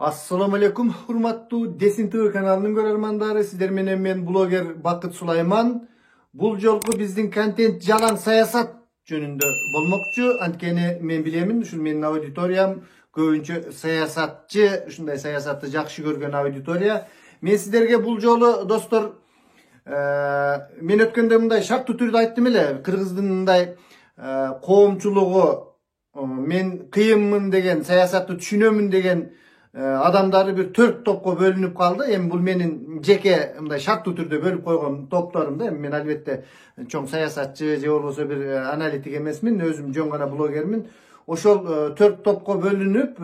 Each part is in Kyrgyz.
Assalamu alaikum, hurmattуу Desin TV kanalının görөрmandары. Sizler менен мен блогер Бакыт Сулайман. Бул жолку биздин контент жалаң саясат жөнүндө болмокчу. Анткени мен билемин, ушул менин аудиториям көбүнчө саясатчы, ушундай саясатты жакшы көргөн аудитория. Мен сиздерге бул жолу достор, мен өткөндө мындай шарттуу түрдө айттым эле, кыргыздын мындай коомчулугу мен кыйынмын деген, саясатты түшүнөмүн деген адамдары bir 4 topқа bölünüp kaldı. Hem bu menin jeke mындай şarttуу түрдө bölüp koygon toplarım da. Men albatta çoğ sayasatçı, je bolboso bir analitik emesmin, özüm жөн гана блогермин. Ошол 4 topқа bölünüp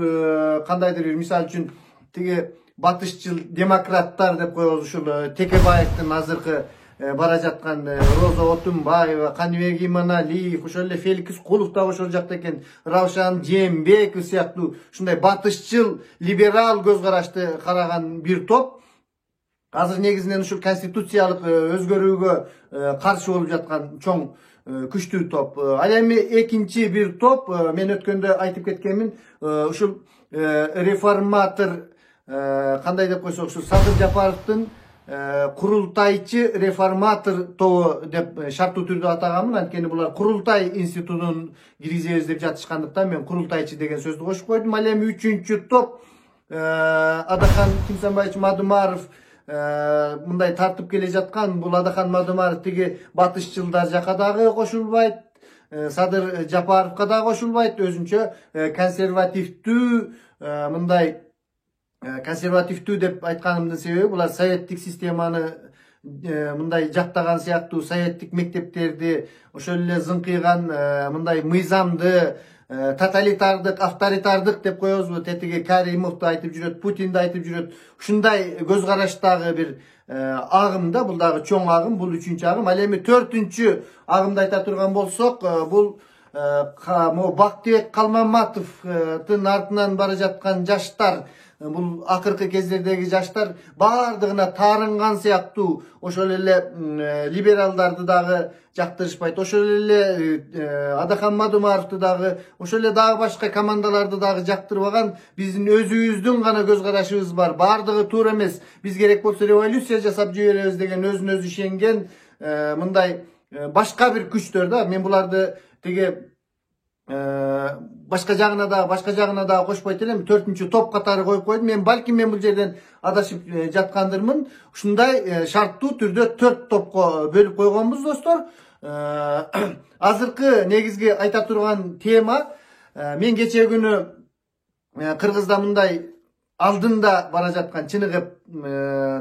кандайдыр бир мисал үчүн тиги батышчыл демократтар деп коебуз, ушул Текебаевдин азыркы бара жаткан Роза Отунбаева, Каныбек Иманалиев, ошол эле Феликс Кулов да ошол жакта экен, Равшан Жээнбеков сыяктуу ушундай батышчыл либерал көз карашты караган бир топ азыр негизинен ушул конституциялык өзгөрүүгө каршы болуп жаткан чоң күчтүү топ. Ал эми экинчи бир топ, мен өткөндө айтып кеткенмин, ушул реформатор кандай деп койсок, ушул Садыр Жапаровдун Kurultayçı reformatör тобу деп шарттуу түрдө атаганмын. Анткени булар Курултай институтун киргизебиз деп жатышкандыктан мен Курултайчы деген сөздү кошуп койдум. Ал эми үчүнчү топ Адахан Кимсанбаевич Мадумаров мындай тартып келе жаткан. Бул Адахан Мадумаров тиги батышчылдар жака дагы кошулбайт, Садыр Жапаровго дагы кошулбайт, өзүнчө консервативдүү мындай консервативдүү деп айтканымдын себеби булар советтик системаны мындай жактаган сыяктуу, советтик мектептерди ошол эле зыңкыйган мындай мыйзамды, тоталитардык, авторитардык деп коебузбу, тетиги Каримовду айтып жүрөт, Путинди айтып жүрөт. Ушундай көз караштагы бир агым да, бул дагы чоң агым, бул үчүнчү агым. Ал эми төртүнчү агымды айта турган болсок, бул Бактыбек Калмаматовдун артынан бара жаткан жаштар, бул акыркы кездердеги жаштар баардыгына таарынган сыяктуу, ошол эле либералдарды дагы жактырышпайт, ошол эле Адахан Мадумаровду дагы, ошол эле дагы башка командаларды дагы жактырбаган биздин өзүбүздүн гана көз карашыбыз бар. Баардыгы туура эмес, биз керек болсо революция жасап жиберебиз деген өзүнө өзү ишенген мындай башка бир күчтөр да. Мен буларды тиги башка жагына да кошпойт элем, төртүнчү топ катары коюп койдум. Мен балким мен бул жерден адашып жаткандырмын. Ушундай шарттуу түрдө 4 топко бөлүп койгонбуз достор. Азыркы негизги айта турган тема, мен кече күнү Кыргызда мындай алдында бара жаткан чыныгып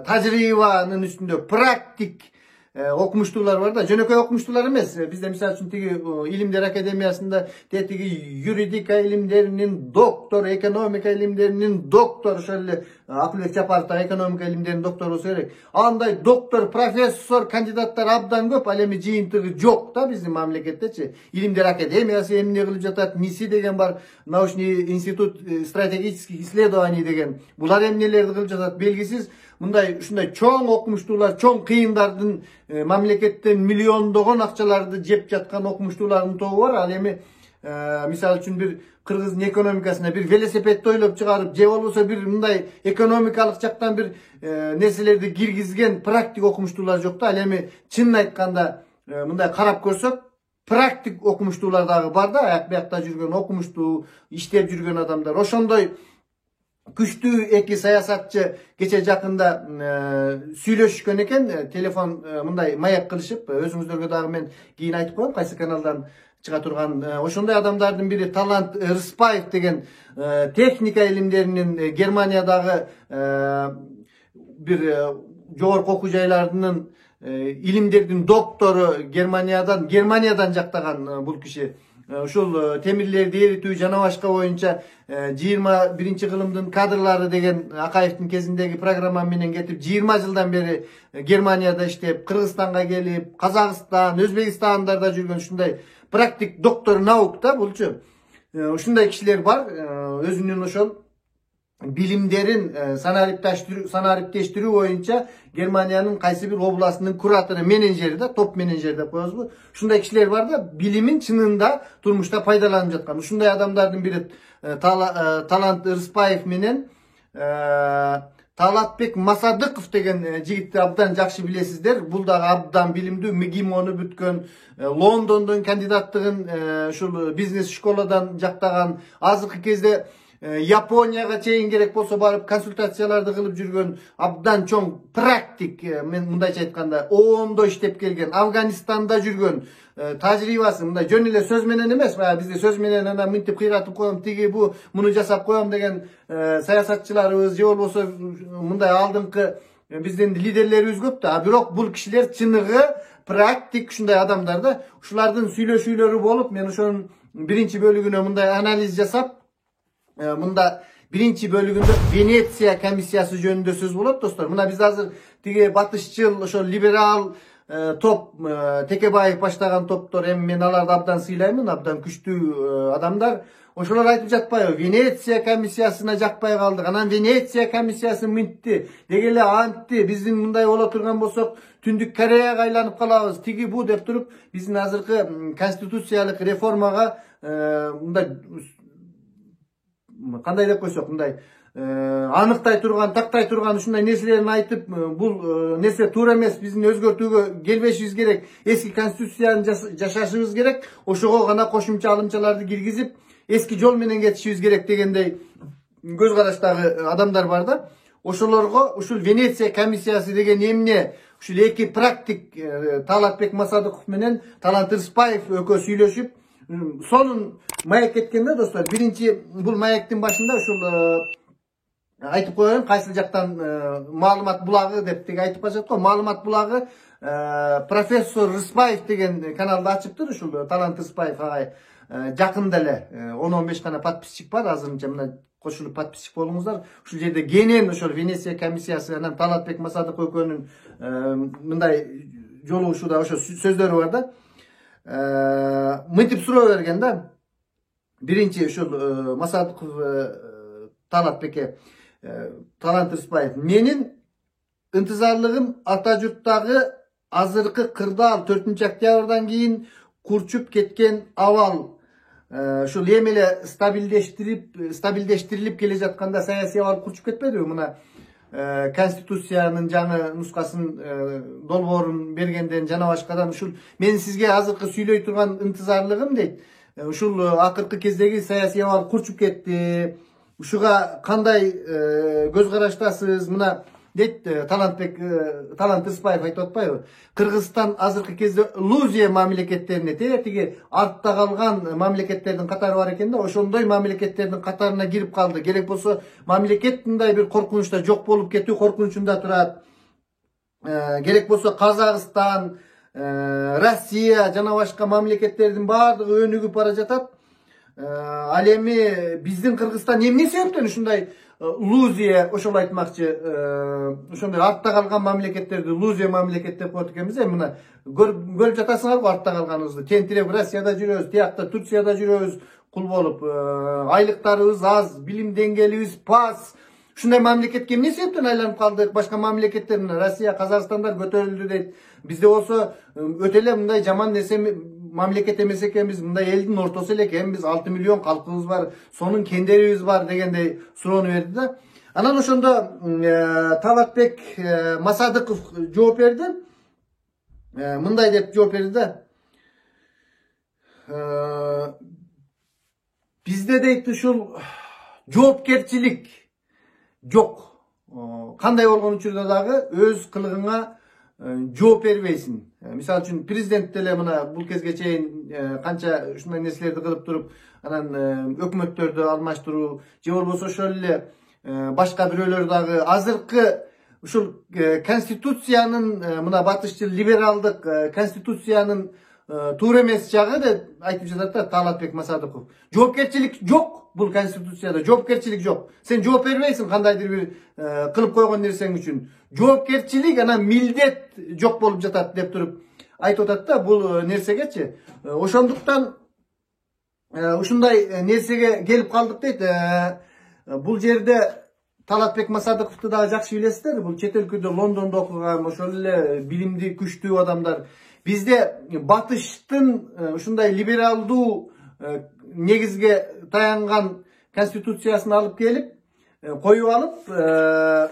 тажрыйбанын үстүндө практик окумуштуулар бар да, жөнөкөй окумуштуулар эмес. Бизде мисалы үчүн тиги Илимдер Академиясында тетиги юридика илимдеринин доктор, экономика илимдеринин доктор, ошол эле Акылбек Жапаров да экономика илимдеринин доктору болсо керек. Андай доктор, профессор, кандидаттар абдан көп. Ал эми жыйынтыгы жок да биздин мамлекеттечи. Илимдер Академиясы эмне кылып жатат, МИСИ деген бар, научный институт стратегических исследований деген. Булар эмнелерди кылып жатат белгисиз. Мындай ушундай чоң окумуштуулар, чоң кыйындардын мамлекеттен миллиондогон акчаларды жеп жаткан окумуштуулардын тобу бар. Ал эми мисалы үчүн бир кыргыздын экономикасына бир велосипедди ойлоп чыгарып, же болбосо бир мындай экономикалык жактан бир нерселерди киргизген практик окумуштуулар жок да. Ал эми чынын айтканда мындай карап көрсөк, практик окумуштуулар дагы бар да, аяк биякта жүргөн окумуштуу, иштеп жүргөн адамдар. Ошондой күчтүү эки саясатчы кече жакында сүйлөшкөн экен, телефон мындай маек кылышып, өзүңүздөргө дагы мен кийин айтып коем кайсы каналдан чыга турган. Ошондой адамдардын бири Талант Рыспаев деген техника илимдеринин Германиядагы бир жогорку окуу жайларынын илимдердин доктору, Германиядан жактаган бул киши. Ушул темирлерди эритүү жана башка боюнча 21 кылымдын кадрлары деген Акаевдин кезиндеги программа менен кетип 20 жылдан бери Германияда иштеп, Кыргызстанга келип, Казакстан, Өзбекстандарда жүргөн ушундай практик доктор наук да булчу. Ушундай кишилер бар. Өзүнүн ошол билимдерин санариптештирүү боюнча Германиянын кайсы бир областынын куратору, менеджери да, топ менеджер деп коебузбу. Ушундай кишилер бар да, билимин чынында турмушта пайдаланып жаткан. Ушундай адамдардын бири Талант Рыспаев менен Talatbek Masadıkov деген жигитти абдан жакшы билесиздер. Бул дагы абдан билимдүү, МГИМОну бүткөн, Лондондон кандидаттыгын ушул бизнес школадан жактаган, азыркы кезде Японияга чейин керек болсо барып консультацияларды кылып жүргөн абдан чоң практик, мен мындайча айтканда оондо иштеп келген, Афганистанда жүргөн, тажрыйбасы мындай жөн эле сөз менен эмес, бизде сөз менен ана мынтип кыйратып коем, тиги бу муну жасап коем деген саясатчыларыбыз же болбосо мындай алдыңкы биздин лидерлерибиз көп да. Бирок бул кишилер чыныгы практик ушундай адамдар да. Ушулардын сүйлөшүүлөрү болуп, мен ошонун биринчи бөлүгүнө мындай анализ жасап, мында биринчи бөлүгүндө Венеция комиссиясы жөнүндө сөз болот достор. Мына биз азыр тиги батышчыл, ошо либерал топ, Текебаев баштаган топтор, эми мен аларды абдан сыйлаймын, абдан күчтүү адамдар. Ошолор айтып жатпайбы? Венеция комиссиясына жакпай калдык. Анан Венеция комиссиясы мынтти, деги эле антти, биздин мындай боло турган болсок, Түндүк Кореяга айланып калабыз, тиги бу деп туруп, биздин азыркы конституциялык реформага мындай кандай деп койсок, мындай аныктай турган, тактай турган ушундай нерселерин айтып, бул нерсе туура эмес, биздин өзгөртүүгө келбешибиз керек, эски конституцияны жашашыбыз керек, ошого гана кошумча алымчаларды киргизип, эски жол менен кетишибиз керек дегендей көз караштагы адамдар бар да. Ошолорго ушул Венеция комиссиясы деген эмне, ушул эки практик Талатбек Масадыков менен Талант Рыспаев экөө сүйлөшүп, сонун маек кеткен да достор. Биринчи бул маектин башында ушул айтып коеюн, кайсы жактан маалымат булагы деп теги айтып калышат го. Маалымат булагы профессор Рыспаев деген каналды ачыптыр ушул Талант Рыспаев агай. Жакында эле 10-15 гана подписчик бар, азырынча мына кошулуп подписчик болуңуздар. Ушул жерде кенен ошол Венеция комиссиясы анан Талатбек Масадыков экөөнүн мындай жолугушууда ошо сөздөрү бар да. Мынтип суроо берген да. Биринчи ушул Масадыков Талатбекке, Талант Рыспаев: менин ынтызарлыгым ата журттагы азыркы кырдаал 4-октябрдан кийин курчуп кеткен абал, ушул эми эле стабилдештирилип келе жатканда саясий абал курчуп кетпедиби? Мына конституциянын жаңы нускасын долбоорун бергенден жана башкадан ушул мен сизге азыркы сүйлөй турган ынтызарлыгым дейт, ушул акыркы кездеги саясий абал курчуп кетти. Ушуга кандай көз караштасыз? Мына дейт Талант Рыспаев айтып атпайбы? Кыргызстан азыркы кезде Лузия мамлекеттерине, тиги артта калган мамлекеттердин катары бар экен да, ошондой мамлекеттердин катарына кирип калды. Керек болсо мамлекет мындай бир коркунучта жок болуп кетүү коркунучунда турат. Керек болсо Казакстан, Россия жана башка мамлекеттердин баардыгы өнүгүп бара жатат. Ал эми биздин Кыргызстан эмне себептен ушундай Лузия, ошол айтмакчы, ошондой артта калган мамлекеттерди Лузия мамлекет деп коет экенбиз. Мына көрүп жатасыңар го артта калганыбызды. Тентиреп Россияда жүрөбүз, тиякта Турцияда жүрөбүз, кул болуп, айлыктарыбыз аз, билим деңгээлибиз пас. Ушундай мамлекетке эмне себептен айланып калдык? Башка мамлекеттер, Россия, Казакстандар көтөрүлдү дейт. Бизде болсо өтө эле мындай жаман нерсе мамлекет эмес экенбиз, мындай элдин ортосу эле экенбиз, 6 миллион калкыбыз бар, сонун кендерибиз бар дегендей суроону берди да. Анан ошондо Талатбек Масадыков жооп берди. Мындай деп жооп берди да. Бизде дейт ушул жоопкерчилик жок. Кандай болгон учурда дагы өз кылыгыңа жооп бербейсиң. Мисалы үчүн президент деле мына бул кезге чейин канча ушундай нерселерди кылып туруп, анан өкмөттөрдү алмаштыруу, же болбосо ошол эле башка бирөөлөр дагы азыркы ушул конституциянын, мына батышчыл либералдык конституциянын туура эмес жагы деп айтып жатат да Талатбек Масадыков. Жоопкерчилик жок. Бул конституцияда жоопкерчилик жок. Сен жооп бербейсиң кандайдыр бир кылып койгон нерсең үчүн. Жоопкерчилик анан милдет жок болуп жатат деп туруп айтып атат да бул нерсегечи. Ошондуктан ушундай нерсеге келип калдык дейт. Бул жерде Талатбек Масадыковду дагы жакшы билесиздер. Бул чет өлкөдө Лондондо окуган, ошол эле билимди күчтүү адамдар. Бизде батыштын ушундай либералдуу негизге таянган конституциясын алып келип, koyup alıp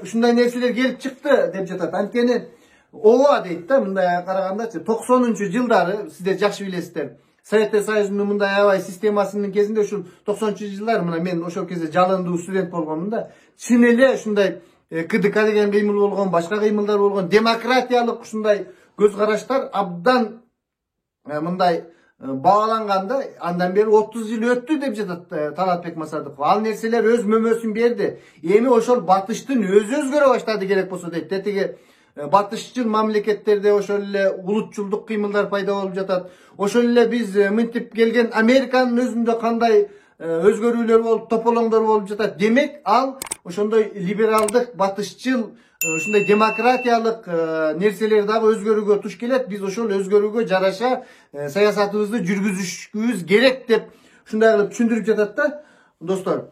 uşunday nerseler gelip çıktı dep жатат. Antkeni ооба дейт да, мындай карагандачы 90-жылдары сиздер жакшы билесиздер. Советтер Союзунун мындай аябай системасынын кезинде ушул 90-жылдары мына мен ошол кезде жалындуу студент болгомун да. Чын эле ушундай КДК деген кыймыл болгон, башка кыймылдар болгон, демократиялык ушундай көз караштар абдан мындай bağlanganda andan beri 30 yıl öttü dep жатат Талантбек Масадыков. Ал нерселер өз мөмөсүн берди. Эми ошол батыштын өзү өзгөрө баштады керек болсо дейт. Тетиги батышчыл мамлекеттерде ошол эле улутчулдук кыймылдар пайда болуп жатат. Ошол эле биз мынтип келген Американын өзүндө кандай өзгөрүүлөр болуп, тополоңдор болуп жатат. Демек ал ошондой либералдык, батышчыл, ушундай демократиялык нерселер дагы өзгөрүүгө туш келет. Биз ошол өзгөрүүгө жараша саясатыбызды жүргүзүшүбүз керек деп ушундай кылып түшүндүрүп жатат да, достор.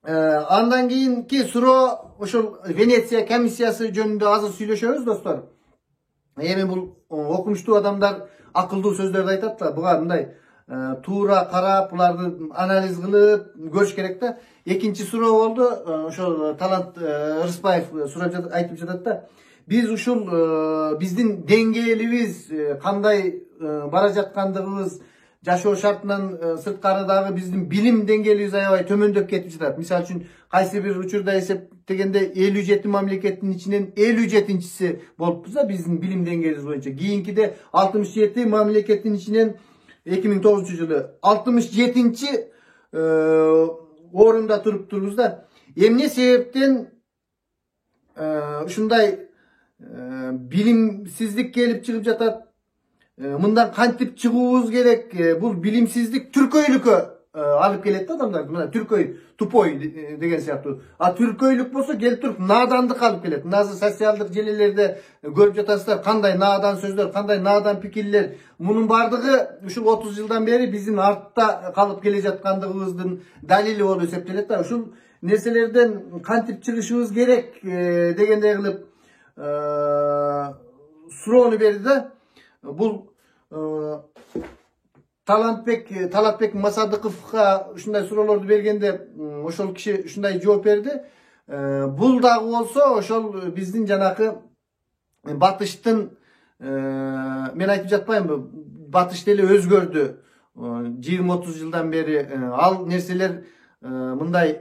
Андан кийинки суроо ошол Венеция комиссиясы жөнүндө азыр сүйлөшөбүз, достор. Эми бул окумуштуу адамдар акылдуу сөздөрдү айтат да, буга мындай туура карап, буларды анализ кылып көрүш керек да. Экинчи суроо болду, ошол Талант Рыспаев сурап айтып жатат да. Биз ушул биздин деңгээлибиз кандай бара жаткандыгыбыз, жашоо шартынан сырткары дагы биздин билим деңгээлибиз аябай төмөндөп кетип жатат. Мисалы үчүн кайсы бир учурда эсептегенде 57 мамлекеттин ичинен 57-чиси болуппуз да биздин билим деңгээлибиз боюнча. Кийинкиде 67 мамлекеттин ичинен 2009-жылы 67-чи орунда туруппуз да. Эмне себептен ушундай билимсиздик келип чыгып жатат? Мындан кантип чыгуубуз керек? Бул билимсиздик түркөйлүккө алып келет да адамдар. Мына түркөй, тупой деген сыяктуу. Түркөйлүк болсо келип туруп надандык алып келет. Азыр социалдык желелерде көрүп жатасыздар, кандай надан сөздөр, кандай надан пикирлер. Мунун бардыгы ушул 30 жылдан бери биздин артта калып келе жаткандыгыбыздын далили болуп эсептелет да. Ушул нерселерден кантип чыгышыбыз керек дегендей кылып суроону берди да. Бул Талантбек Масадыковго ушундай суроолорду бергенде ошол киши ушундай жооп берди. Бул дагы болсо ошол биздин жанакы батыштын, мен айтып жатпаймынбы, батыш деле өзгөрдү 20-30 жылдан бери. Ал нерселер мындай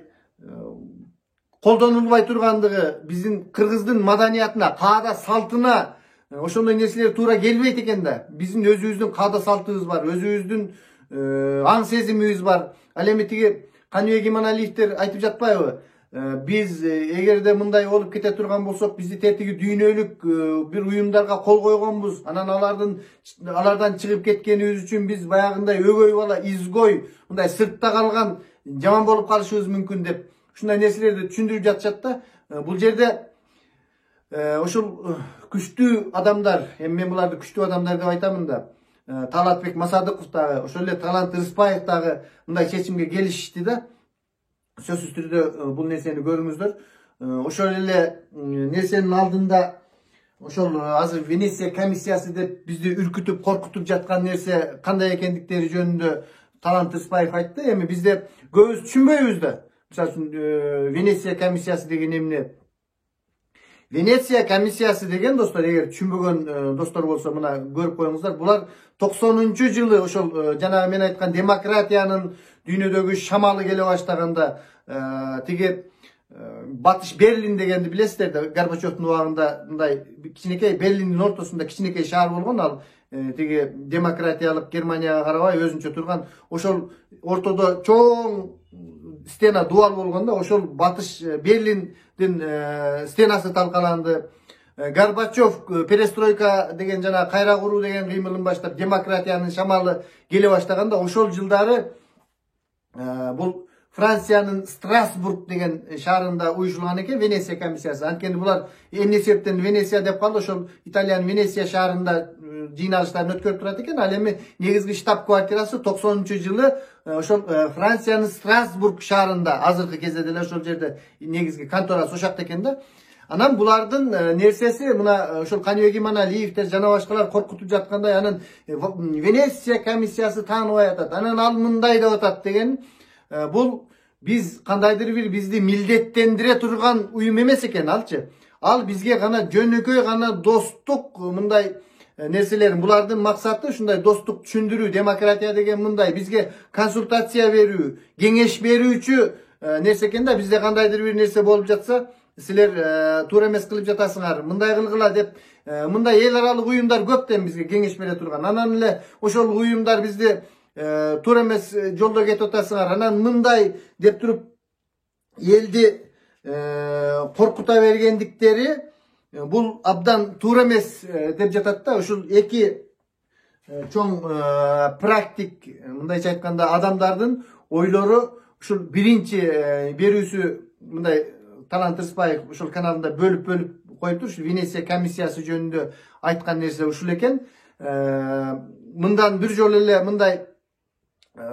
колдонулбай тургандыгы биздин кыргыздын маданиятына, каада салтына ошондой нерселер туура келбейт экен да. Биздин өзүбүздүн каада салтыбыз бар, өзүбүздүн аң сезимибиз бар. Ал эми тиги Каныбек Иманалиевдер айтып жатпайбы? Биз эгерде мындай болуп кете турган болсок, бизди тетиги дүйнөлүк бир уюмдарга кол койгонбуз. Анан алардан чыгып кеткенибиз үчүн биз баягындай өгөй бала, изгой, мындай сыртта калган жаман болуп калышыбыз мүмкүн деп ушундай нерселерди түшүндүрүп жатышат да. Бул жерде ошол күчтүү адамдар, эми мен буларды күчтүү адамдар деп айтамын да. Талантбек Масадыков дагы, ошол эле Талант Рыспаев дагы мындай чечимге келишти да. Сөзсүз түрдө бул нерсени көрүңүздөр. Ошол эле нерсенин алдында ошол азыр Венеция комиссиясы деп бизди үркүтүп, коркутуп жаткан нерсе кандай экендиктери жөнүндө Талант Рыспаев айтты. Эми бизде көбүбүз түшүнбөйбүз да. Мисалы үчүн Венеция комиссиясы деген эмне? Венеция комиссиясы деген, достор, эгер түшүнбөгөн достор болсо мына көрүп коюңуздар. Булар 90-жылы ошол жанагы мен айткан демократиянын дүйнөдөгү шамалы келе баштаганда тиги Батыш Берлин дегенди билесиздер да. Горбачевдун убагында мындай кичинекей Берлиндин ортосунда кичинекей шаар болгон. Ал тиги демократиялык Германияга карабай өзүнчө турган, ошол ортодо чоң стена, дуал болгон да. Ошол Батыш Берлиндин стенасы талкаланды. Горбачев перестройка деген жана кайра куруу деген кыймылын баштап, демократиянын шамалы келе баштаганда ошол жылдары бул Франциянын Страсбург деген шаарында уюшулган экен Венеция комиссиясы. Анткени булар эмне себептен Венеция деп калды? Ошол Италиянын Венеция шаарында жыйналыштарын өткөрүп турат экен. Ал эми негизги штаб квартирасы 90-жылы ошол Франциянын Страсбург шаарында, азыркы кезде деле ошол жерде негизги конторасы ошакта экен да. Анан булардын нерсеси мына ошол Каныбек Иманалиевдер жана башкалар коркутуп жаткандай, анан Венеция комиссиясы тааныбай атат, анан ал мындай деп атат деген. Бул biz kandaydır bir bizdi millettendire turgan uyum emes eken alçı. Al bizge gana jönököy gana dostluk mınday neselerin bulardın maksatı şunday dostluk düşündürүү, demokratiya деген mınday bizge konsultasiya berүү, kengeş berүүчү nerse eken da bizde kandaydır bir nerse bolup жатса sizler tуура эмес кылып жатасыңар, мындай кылгыла деп мындай эл аралык уюмдар көптөн бизге кеңеш бере турган. Анан эле ошол уюмдар бизди туура эмес жолдо кетип атасыңар. Анан мындай деп туруп элди коркута бергендиктери бул абдан туура эмес деп жатат да. Ушул эки чоң практик мындайча айтканда адамдардын ойлору ушул биринчи берүүсү мындай Талант Рыспаев ушул каналында бөлүп коюптур. Ушу Венеция комиссиясы жөнүндө айткан нерсе ушул экен. Мындан бир жолу эле мындай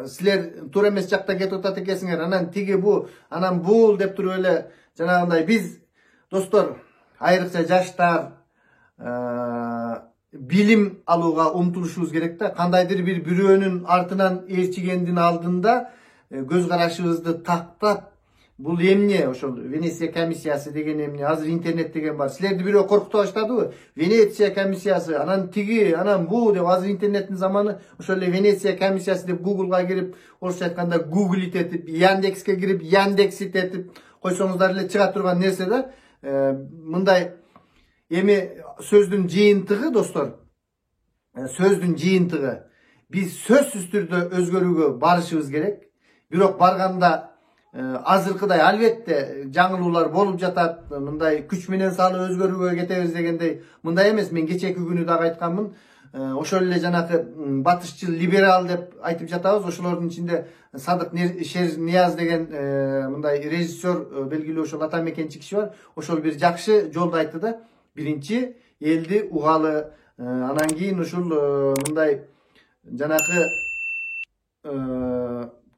силер туура эмес жакта кетип атат экенсиңер. Анан тиги бу, анан бул деп туруп эле жанагындай биз достор айрыкча жаштар билим алууга умтулушубуз керек да. Кандайдыр бир бирөөнүн артынан ээрчигендин алдында көз карашыбызды тактап бул эмне ошол Венеция комиссиясы деген эмне? Азыр интернет деген бар. Силерди бирөө коркута баштадыбы? Венеция комиссиясы, анан тиги, анан бу деп азыр интернеттин заманы. Ошол эле Венеция комиссиясы деп Google'га кирип, орусча айтканда Google этип, Яндекске кирип, Яндекс этип койсоңуздар эле чыга турган нерсе да. Мындай эми сөздүн жыйынтыгы достор. Сөздүн жыйынтыгы. Биз сөзсүз түрдө өзгөрүүгө барышыбыз керек. Бирок барганда азыркыдай албетте жаңылуулар болуп жатат. Мындай күч менен салып өзгөрүүгө кетебиз дегендей мындай эмес. Мен кечеки күнү дагы айтканмын. Ошол эле жанакы батышчыл либерал деп айтып жатабыз. Ошолордун ичинде Садык Шернияз деген мындай режиссер белгилүү ошол ата мекенчи киши бар. Ошол бир жакшы жолду айтты да. Биринчи элди угалы, анан кийин ушул мындай жанакы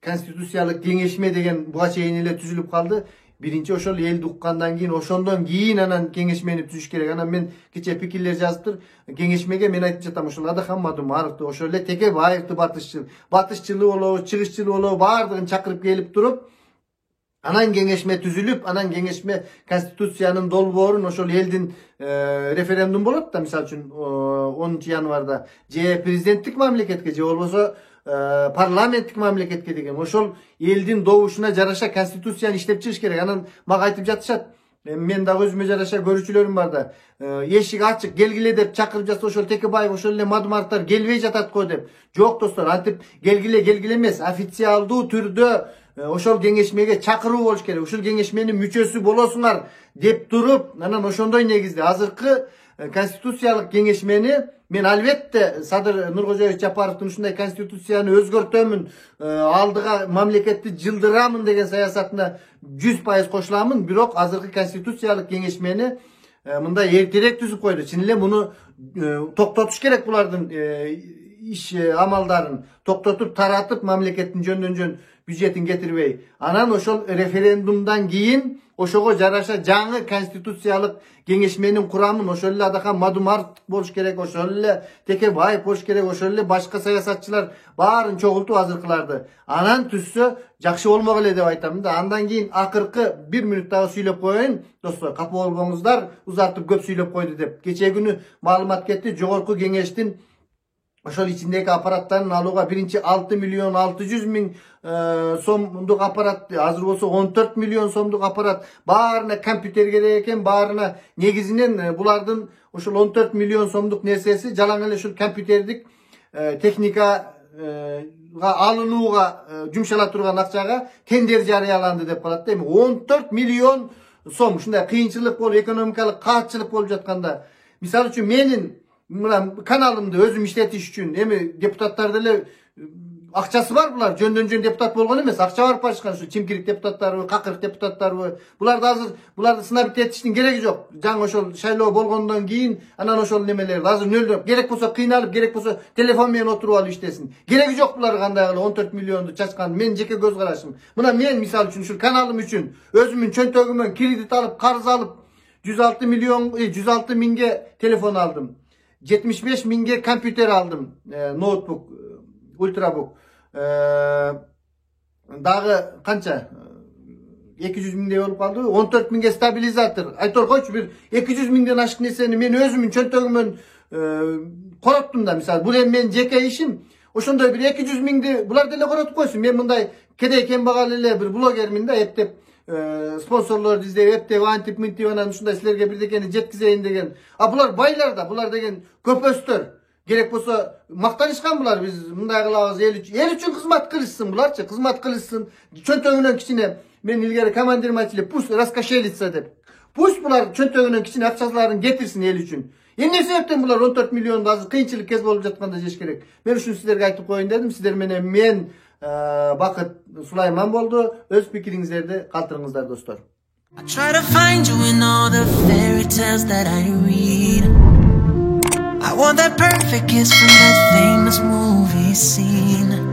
конституциялык кеңешме деген буга чейин эле түзүлүп калды. Биринчи ошол элди уккандан кийин, ошондон кийин анан кеңешмени түзүш керек. Анан мен кече пикирлер жазыптыр. Кеңешмеге мен айтып жатам, ошол Адахам Мадумаровду, ошол эле Текебаевди батышчылы болобу, чыгышчылы болобу баардыгын чакырып келип туруп, анан кеңешме түзүлүп, анан кеңешме конституциянын долбоорун ошол элдин референдум болот да, мисалы үчүн 10 январда же президенттик мамлекетке же болбосо парламенттик мамлекетке деген ошол элдин добушуна жараша конституцияны иштеп чыгыш керек. Анан мага айтып жатышат, мен дагы өзүмө жараша көрүүчүлөрүм бар да, эшик ачык келгиле деп чакырып жатса ошол Текебаев ошол эле Мадумаровдор келбей жатат го деп. Жок достор, антип келгиле эмес, официалдуу түрдө ошол кеңешмеге чакыруу болуш керек. Ушул кеңешменин мүчөсү болосуңар деп туруп, анан ошондой негизде азыркы конституциялык кеңешмени мен албетте Садыр Нуркожоевич Жапаровдун ушундай конституцияны өзгөртөмүн, алдыга мамлекетти жылдырамын деген саясатына 100% кошуламын. Бирок азыркы конституциялык кеңешмени мындай эртерээк түзүп койду. Чын эле муну токтотуш керек, булардын иш амалдарын токтотуп таратып мамлекеттин жөндөн жөн бюджетин кетирбей. Анан ошол референдумдан кийин ошого жараша жаңы конституциялык кеңешменин курамын ошол эле Адахам Мадумаров болуш керек, ошол эле Текебаев болуш керек, ошол эле башка саясатчылар баарын чогултуп азыркыларды. Анан түзсө жакшы болмок эле деп айтам да. Андан кийин акыркы 1 мүнөт дагы сүйлөп коеюн достор. Капа болбоңуздар, узартып көп сүйлөп койду деп. Кечээ күнү маалымат кетти, жогорку кеңештин ошол ичиндеги аппараттарын алууга биринчи 6 миллион 600 миң сомдук аппарат, азыр болсо 14 миллион сомдук аппарат, баарына компьютер керек экен, баарына негизинен булардын ошол 14 миллион сомдук нерсеси жалаң эле ушул компьютердик техникага алынууга жумшала турган акчага тендер жарыяланды деп калат да. Эми 14 миллион сом ушундай кыйынчылык болуп, экономикалык каатчылык болуп жатканда, мисалы үчүн менин каналымды өзүм иштетиш үчүн эми депутаттарды эле акчасы бар, булар жөндөн жөн депутат болгон эмес, акча барып барышкан. Ушу Чимкирик депутаттарыбы, Какырык депутаттарыбы, буларды сынап этиштин кереги жок. Жаңы ошол шайлоо болгондон кийин анан ошол немелер азыр нөлдөп, керек болсо кыйналып, керек болсо телефон менен отуруп алып иштесин. Кереги жок булар кандай кылып 14 миллионду чачкан. Мен жеке көз карашым. Мына мен мисалы үчүн ушул каналым үчүн өзүмдүн чөнтөгүмөн кредит алып, карыз алып 106 миңге телефон алдым. 75 миңге компьютер алдым, ноутбук, ультрабук. Дагы канча? 200 mingdey olup kaldı. 14 mingge stabilizator. Aytor koyçu bir 200 mingden aşık neseni men özümün çöntögümün korottum da misal. Bu men jeke işim. Oşonda bir 200 mingdi bular dele korotup koysun. Men bunday kedey kembagal bir blogermin de hep de sponsorlar izleyip hep de vantip minti onan şunda sizlerge bir dekeni jetkizeyin degen. Bular baylar da bular degen köpöstör. Gerek bolsa maktanışkan bular biz mınday kılabız el üçün kızmat kılışsın bularça kızmat kılışsın. Çöntögünün kiçine men ilgari komandirmaçıyla pus raskaşelitsa dep. Pus bular çöntögünün kiçine akçalarını getirsin el üçün. Ne sebepten bular 14 milyon da kıyınçılık kez bolup jatkanda jeş gerek. Men üçün sizlerge aytıp koyun dedim. Sizler menen men Bakıt Sulayman boldu. Öz pikiringizlerdi kaltırыңыздар dostlar. I try to find you in all the fairy tales that I read. I want that perfect kiss from that famous movie scene.